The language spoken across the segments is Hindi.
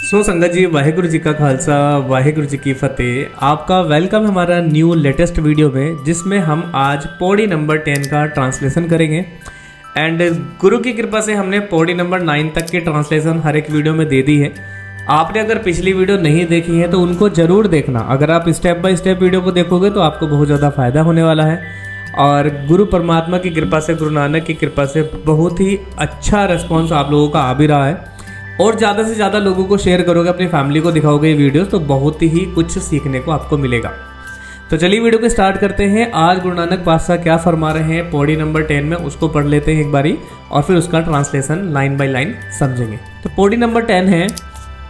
सो संगत जी, वाहेगुरु जी का खालसा, वाहेगुरु जी की फतेह। आपका वेलकम है हमारा न्यू लेटेस्ट वीडियो में, जिसमें हम आज पौड़ी नंबर 10 का ट्रांसलेशन करेंगे। एंड गुरु की कृपा से हमने पौड़ी नंबर 9 तक की ट्रांसलेशन हर एक वीडियो में दे दी है। आपने अगर पिछली वीडियो नहीं देखी है तो उनको ज़रूर देखना। अगर आप स्टेप बाय स्टेप वीडियो को देखोगे तो आपको बहुत ज़्यादा फ़ायदा होने वाला है। और गुरु परमात्मा की कृपा से, गुरु नानक की कृपा से बहुत ही अच्छा रिस्पॉन्स आप लोगों का आ भी रहा है। और ज़्यादा से ज़्यादा लोगों को शेयर करोगे, अपनी फैमिली को दिखाओगे ये वीडियोस, तो बहुत ही कुछ सीखने को आपको मिलेगा। तो चलिए वीडियो को स्टार्ट करते हैं। आज गुरु नानक पातशाह क्या फरमा रहे हैं पौड़ी नंबर 10 में, उसको पढ़ लेते हैं एक बारी और फिर उसका ट्रांसलेशन लाइन बाय लाइन समझेंगे। तो पौड़ी नंबर 10 है,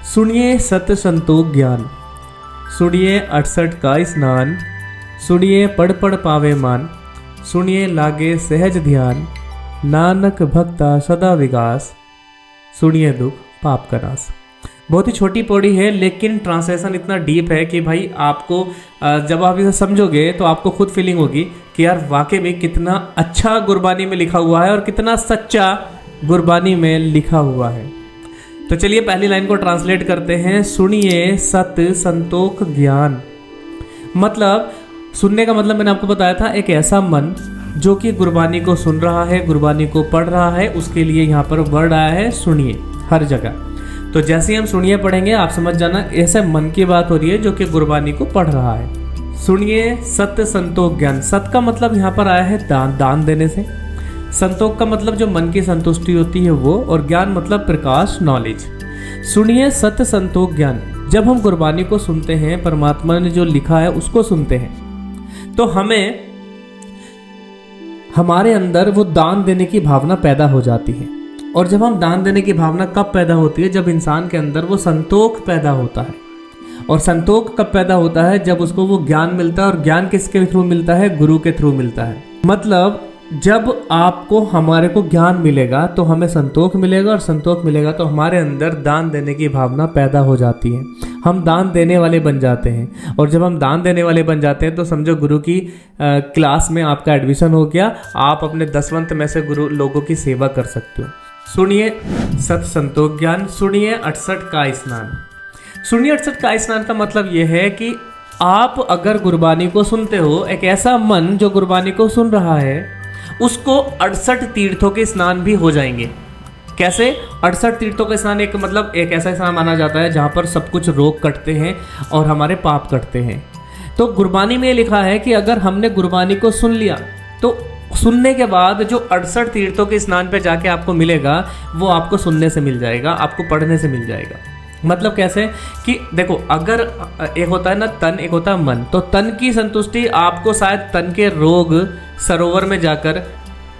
सुनिए सत्य संतोख ज्ञान, सुनिए 68 का स्नान, सुनिए पढ़ पढ़ पावे मान, सुनिए लागे सहज ध्यान, नानक भक्ता सदा विकास, सुनिए दुख पाप का नाश। बहुत ही छोटी पौड़ी है, लेकिन ट्रांसलेशन इतना डीप है कि भाई आपको जब आप इसे समझोगे तो आपको खुद फीलिंग होगी कि यार वाकई में कितना अच्छा गुरबानी में लिखा हुआ है और कितना सच्चा गुरबानी में लिखा हुआ है। तो चलिए पहली लाइन को ट्रांसलेट करते हैं। सुनिए सत्य संतोख ज्ञान, मतलब सुनने का मतलब मैंने आपको बताया था, एक ऐसा मन जो कि गुरबानी को सुन रहा है, गुरबानी को पढ़ रहा है, उसके लिए यहाँ पर वर्ड आया है सुनिए हर जगह। तो जैसे ही हम सुनिए पढ़ेंगे आप समझ जाना ऐसे मन की बात हो रही है जो कि गुरबानी को पढ़ रहा है। सुनिए सत्य संतोख ज्ञान, सत्य का मतलब यहाँ पर आया है दान देने से, संतोख का मतलब जो मन की संतुष्टि होती है वो, और ज्ञान मतलब प्रकाश, नॉलेज। सुनिए सत्य संतोख ज्ञान, जब हम गुरबानी को सुनते हैं, परमात्मा ने जो लिखा है उसको सुनते हैं, तो हमें हमारे अंदर वो दान देने की भावना पैदा हो जाती है। और जब हम दान देने की भावना कब पैदा होती है? जब इंसान के अंदर वो संतोख पैदा होता है। और संतोख कब पैदा होता है? जब उसको वो ज्ञान मिलता है। और ज्ञान किसके थ्रू मिलता है? गुरु के थ्रू मिलता है। मतलब जब आपको हमारे को ज्ञान मिलेगा तो हमें संतोख मिलेगा, और संतोख मिलेगा तो हमारे अंदर दान देने की भावना पैदा हो जाती है। हम दान देने वाले बन जाते हैं। और जब हम दान देने वाले बन जाते हैं तो समझो गुरु की क्लास में आपका एडमिशन हो गया, आप अपने दसवंत में से गुरु लोगों की सेवा कर सकते हो। सुनिए सत संतोख ज्ञान, सुनिए 68 का स्नान। सुनिए 68 का स्नान का मतलब यह है कि आप अगर गुरबानी को सुनते हो, एक ऐसा मन जो गुरबानी को सुन रहा है, उसको 68 तीर्थों के स्नान भी हो जाएंगे। कैसे? 68 तीर्थों के स्नान एक मतलब एक ऐसा स्नान माना जाता है जहाँ पर सब कुछ रोग कटते हैं और हमारे पाप कटते हैं। तो गुरबानी में लिखा है कि अगर हमने गुरबानी को सुन लिया तो सुनने के बाद जो 68 तीर्थों के स्नान पे जाके आपको मिलेगा वो आपको सुनने से मिल जाएगा, आपको पढ़ने से मिल जाएगा। मतलब कैसे कि देखो, अगर एक होता है ना तन, एक होता है मन। तो तन की संतुष्टि आपको शायद तन के रोग सरोवर में जाकर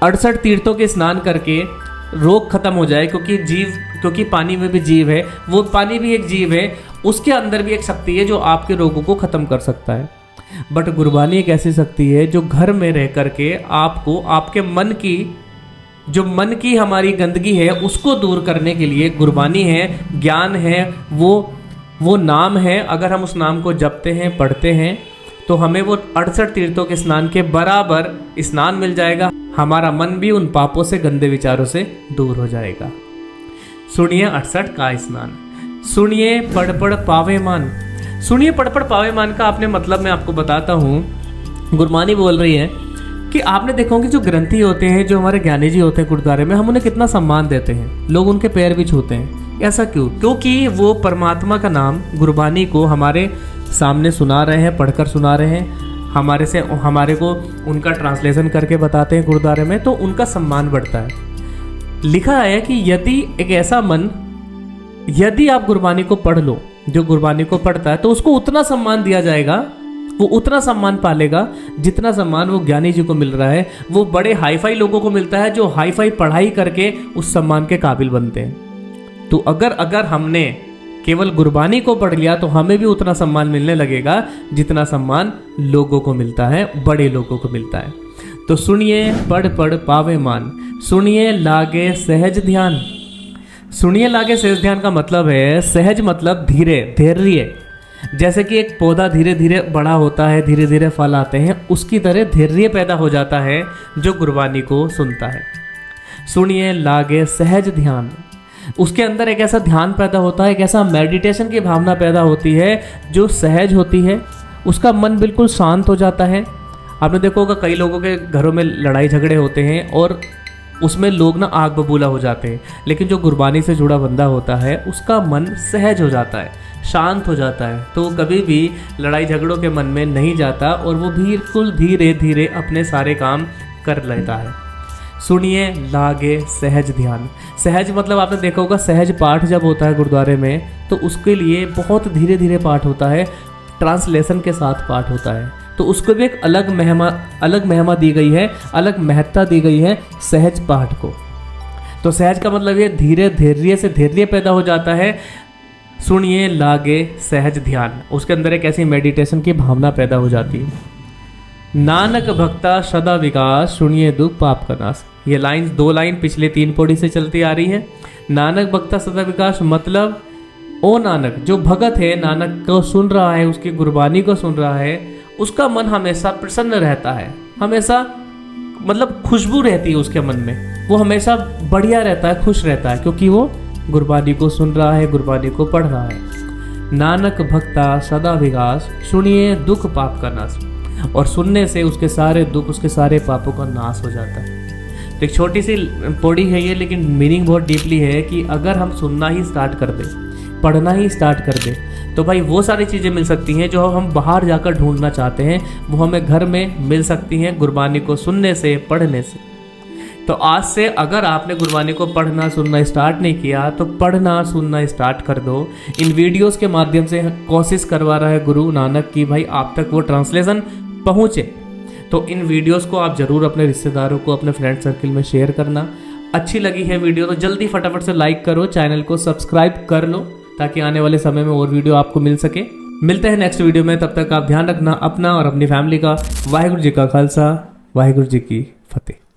68 तीर्थों के स्नान करके रोग खत्म हो जाए, क्योंकि पानी में भी जीव है, वो पानी भी एक जीव है, उसके अंदर भी एक शक्ति है जो आपके रोगों को खत्म कर सकता है। बट गुरबानी एक ऐसी शक्ति है जो घर में रह करके आपको आपके मन की हमारी गंदगी है उसको दूर करने के लिए गुरबानी है, ज्ञान है, वो नाम है। अगर हम उस नाम को जपते हैं, पढ़ते हैं, तो हमें वो 68 तीर्थों के स्नान के बराबर स्नान मिल जाएगा। हमारा मन भी उन पापों से, गंदे विचारों से दूर हो जाएगा। सुनिए 68 का स्नान, सुनिए पढ़ पढ़ पावे मान। सुनिए पढ़ पढ़ पावे मान का आपने मतलब मैं आपको बताता हूँ। गुरबानी बोल रही है कि आपने देखो कि जो ग्रंथी होते हैं, जो हमारे ज्ञानी जी होते हैं गुरुद्वारे में, हम उन्हें कितना सम्मान देते हैं, लोग उनके पैर भी छूते हैं। ऐसा क्यों? क्योंकि वो परमात्मा का नाम, गुरबानी को हमारे सामने सुना रहे हैं, पढ़कर सुना रहे हैं, हमारे को उनका ट्रांसलेशन करके बताते हैं गुरुद्वारे में, तो उनका सम्मान बढ़ता है। लिखा है कि यदि आप गुरबानी को पढ़ लो, जो गुरबानी को पढ़ता है, तो उसको उतना सम्मान दिया जाएगा, वो उतना सम्मान पालेगा जितना सम्मान वो ज्ञानी जी को मिल रहा है। वो बड़े हाईफाई लोगों को मिलता है जो हाईफाई पढ़ाई करके उस सम्मान के काबिल बनते हैं। तो अगर हमने केवल गुरबानी को पढ़ लिया तो हमें भी उतना सम्मान मिलने लगेगा जितना सम्मान लोगों को मिलता है, बड़े लोगों को मिलता है। तो सुनिए पढ़ पढ़ पावे मान, सुनिए लागे सहज ध्यान। सुनिए लागे सहज ध्यान का मतलब है, सहज मतलब धीरे, धैर्य। जैसे कि एक पौधा धीरे धीरे बड़ा होता है, धीरे धीरे फल आते हैं, उसकी तरह धैर्य पैदा हो जाता है जो गुरबानी को सुनता है। सुनिए लागे सहज ध्यान, उसके अंदर एक ऐसा ध्यान पैदा होता है, एक ऐसा मेडिटेशन की भावना पैदा होती है जो सहज होती है। उसका मन बिल्कुल शांत हो जाता है। आपने देखा होगा कई लोगों के घरों में लड़ाई झगड़े होते हैं और उसमें लोग ना आग बबूला हो जाते हैं, लेकिन जो गुरबानी से जुड़ा बंदा होता है उसका मन सहज हो जाता है, शांत हो जाता है, तो वो कभी भी लड़ाई झगड़ों के मन में नहीं जाता और वो बिल्कुल धीरे धीरे अपने सारे काम कर लेता है। सुनिए लागे सहज ध्यान। सहज मतलब आपने देखा होगा सहज पाठ जब होता है गुरुद्वारे में तो उसके लिए बहुत धीरे धीरे पाठ होता है, ट्रांसलेशन के साथ पाठ होता है, तो उसको भी एक अलग महिमा दी गई है, अलग महत्ता दी गई है सहज पाठ को। तो सहज का मतलब ये धीरे धैर्य से धैर्य पैदा हो जाता है। सुनिए लागे सहज ध्यान, उसके अंदर एक ऐसी मेडिटेशन की भावना पैदा हो जाती है। नानक भक्ता सदा विकास, सुनिए दुख पाप का नाश। ये लाइन 2 लाइन पिछले 3 पौड़ी से चलती आ रही है। नानक भक्ता सदा विकास मतलब ओ नानक, जो भगत है नानक को सुन रहा है, उसकी गुरबानी को सुन रहा है, उसका मन हमेशा प्रसन्न रहता है, हमेशा मतलब खुशबू रहती है उसके मन में, वो हमेशा बढ़िया रहता है, खुश रहता है, क्योंकि वो गुरबानी को सुन रहा है, गुरबानी को पढ़ रहा है। नानक भक्ता सदा विकास, सुनिए दुख पाप का नाश। और सुनने से उसके सारे दुख, उसके सारे पापों का नाश हो जाता है। तो एक छोटी सी पौड़ी है ये, लेकिन मीनिंग बहुत डीपली है कि अगर हम सुनना ही स्टार्ट कर दें, पढ़ना ही स्टार्ट कर दें, तो भाई वो सारी चीज़ें मिल सकती हैं जो हम बाहर जाकर ढूंढना चाहते हैं, वो हमें घर में मिल सकती हैं गुरबानी को सुनने से, पढ़ने से। तो आज से अगर आपने गुरबानी को पढ़ना सुनना स्टार्ट नहीं किया तो पढ़ना सुनना स्टार्ट कर दो। इन वीडियोस के माध्यम से कोशिश करवा रहा है गुरु नानक की भाई आप तक वो ट्रांसलेशन पहुँचे। तो इन वीडियोस को आप ज़रूर अपने रिश्तेदारों को, अपने फ्रेंड सर्किल में शेयर करना। अच्छी लगी है वीडियो तो जल्दी फटाफट से लाइक करो, चैनल को सब्सक्राइब कर लो ताकि आने वाले समय में और वीडियो आपको मिल सके। मिलते हैं नेक्स्ट वीडियो में, तब तक आप ध्यान रखना अपना और अपनी फैमिली का। वाहिगुरु जी का खालसा, वाहिगुरु जी की फतेह।